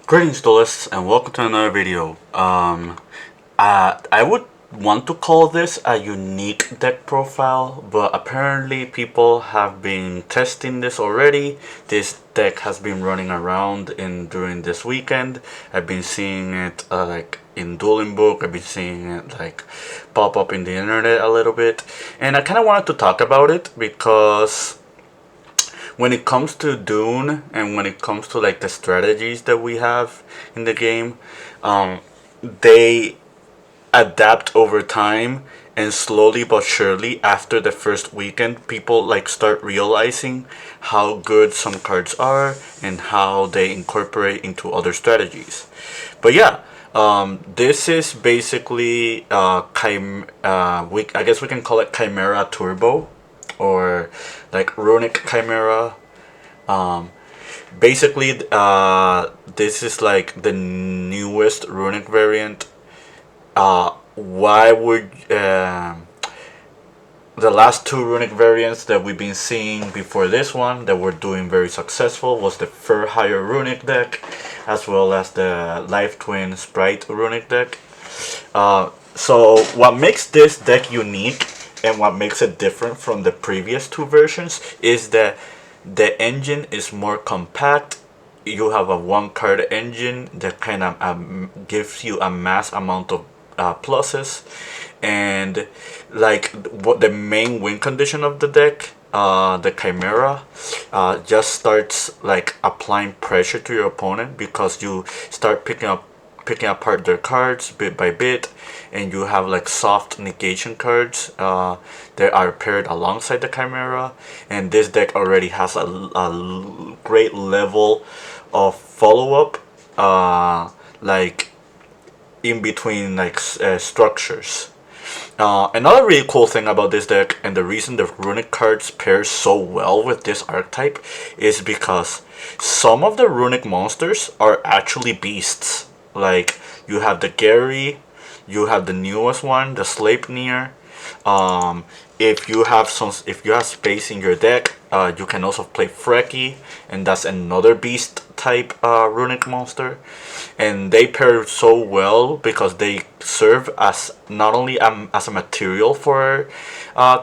Greetings, duelists, and welcome to another video. I would want to call this a unique deck profile, but apparently people have been testing this already. This deck has been running around during this weekend. I've been seeing it like in Dueling Book. I've been seeing it like pop up in the internet a little bit, and I kind of wanted to talk about it because when it comes to Dune and when it comes to like the strategies that we have in the game, they adapt over time, and slowly but surely after the first weekend people like start realizing how good some cards are and how they incorporate into other strategies. But yeah, this is basically I guess we can call it Chimera Turbo, or like Runick Chimera. Um, Basically, this is like the newest Runic variant. Why would the last two Runic variants that we've been seeing before this one that were doing very successful was the Fur Higher Runic deck, as well as the Life Twin Sprite Runic deck. So what makes this deck unique and what makes it different from the previous two versions is that the engine is more compact. You have a one card engine that kind of gives you a mass amount of pluses, and like what the main win condition of the deck, the Chimera, just starts like applying pressure to your opponent because you start picking apart their cards bit by bit, and you have like soft negation cards that are paired alongside the Chimera, and this deck already has a great level of follow-up, like in between like structures. Another really cool thing about this deck, and the reason the Runic cards pair so well with this archetype, is because some of the Runic monsters are actually beasts. Like, you have the Gary, you have the newest one, the Sleipnir. Um, if you have space in your deck, you can also play Freki, and that's another beast type Runic monster, and they pair so well because they serve as not only as a material for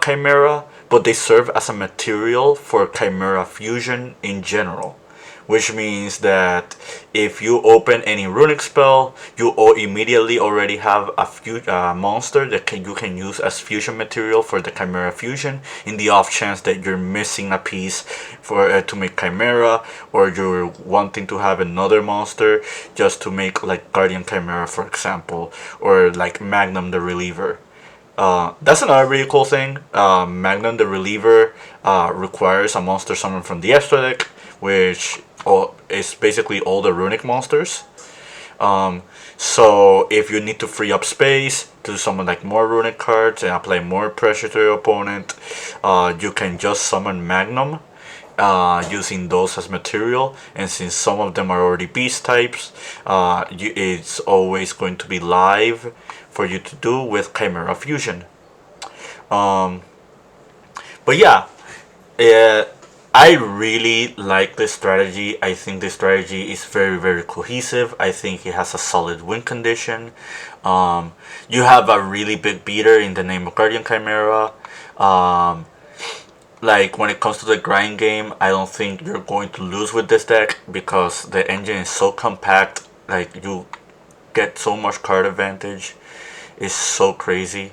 Chimera, but they serve as a material for Chimera fusion in general, which means that if you open any runic spell, you immediately already have a monster that you can use as fusion material for the Chimera fusion, in the off chance that you're missing a piece for to make Chimera, or you're wanting to have another monster just to make like Guardian Chimera, for example, or like Magnum the Reliever. That's another really cool thing. Magnum the Reliever requires a monster summon from the extra deck, which is basically all the Runic monsters. So if you need to free up space to summon like more Runic cards and apply more pressure to your opponent, you can just summon Magnum using those as material, and since some of them are already beast types, it's always going to be live for you to do with Chimera Fusion. Um, but yeah, uh, I really like this strategy. I think this strategy is very, very cohesive. I think it has a solid win condition. You have a really big beater in the name of Guardian Chimera. Um, like when it comes to the grind game, I don't think you're going to lose with this deck because the engine is so compact. Like, you get so much card advantage. It's so crazy.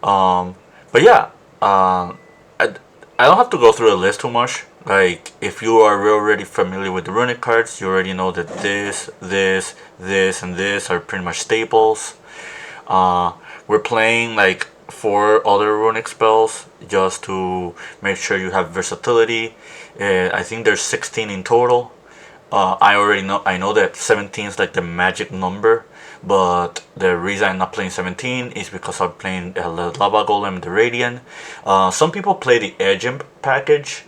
Um, but yeah, I, I don't have to go through the list too much. Like, if you are already familiar with the Runic cards, you already know that this, and this are pretty much staples. We're playing like 4 other Runic spells just to make sure you have versatility. I think there's 16 in total. I know that 17 is like the magic number, but the reason I'm not playing 17 is because I'm playing the Lava Golem, the Radiant. Some people play the Edge Imp package.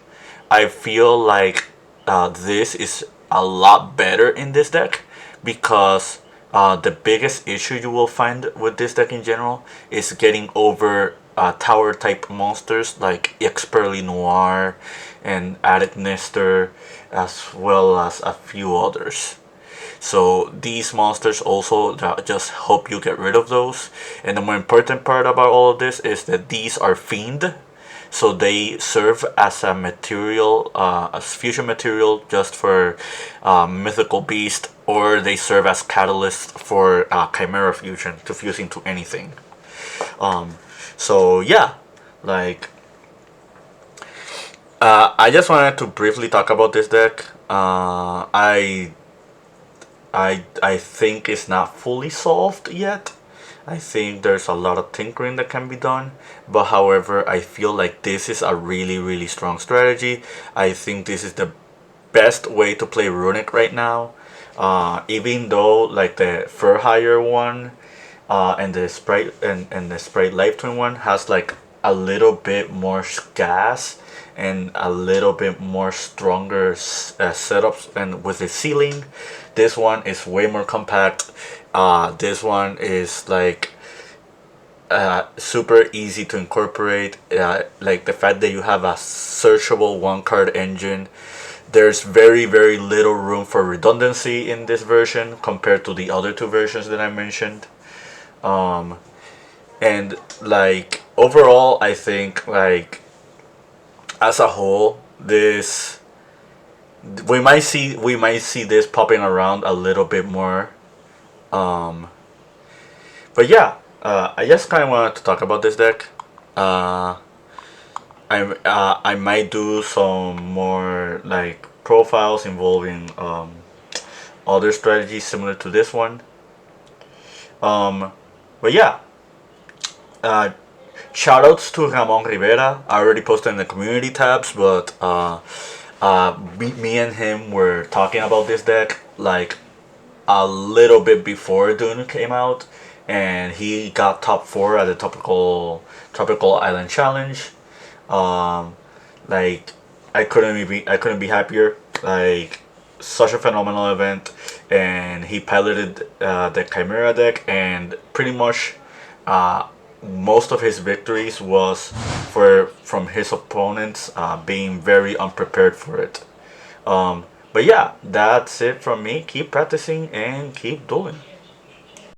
I feel like this is a lot better in this deck because the biggest issue you will find with this deck in general is getting over tower type monsters like Expertly Noir and Addict Nestor, as well as a few others. So these monsters also just help you get rid of those. And the more important part about all of this is that these are fiend. So they serve as a material, as fusion material just for mythical beast, or they serve as catalyst for chimera fusion to fuse into anything. Um, so yeah, like I just wanted to briefly talk about this deck. I think it's not fully solved yet. I think there's a lot of tinkering that can be done, but however, I feel like this is a really strong strategy. I think this is the best way to play Runick right now. Even though like the Fur Hire one, and the Sprite Life Twin one has like a little bit more gas and a little bit more stronger setups, and with the ceiling, this one is way more compact. This one is like super easy to incorporate. Like the fact that you have a searchable one card engine. There's very little room for redundancy in this version compared to the other two versions that I mentioned. Um, and like overall, I think like as a whole, this we might see this popping around a little bit more. Um, but yeah, I just kind of wanted to talk about this deck. Uh, I might do some more like profiles involving other strategies similar to this one. Um, but yeah, uh, shoutouts to Ramon Rivera. I already posted in the community tabs, but me and him were talking about this deck like a little bit before DUNE came out, and he got top four at the Tropical Island Challenge. Um, like I couldn't be happier. Like such a phenomenal event, and he piloted the Chimera deck, and pretty much uh, most of his victories was from his opponents being very unprepared for it. But yeah, that's it from me. Keep practicing and keep dueling.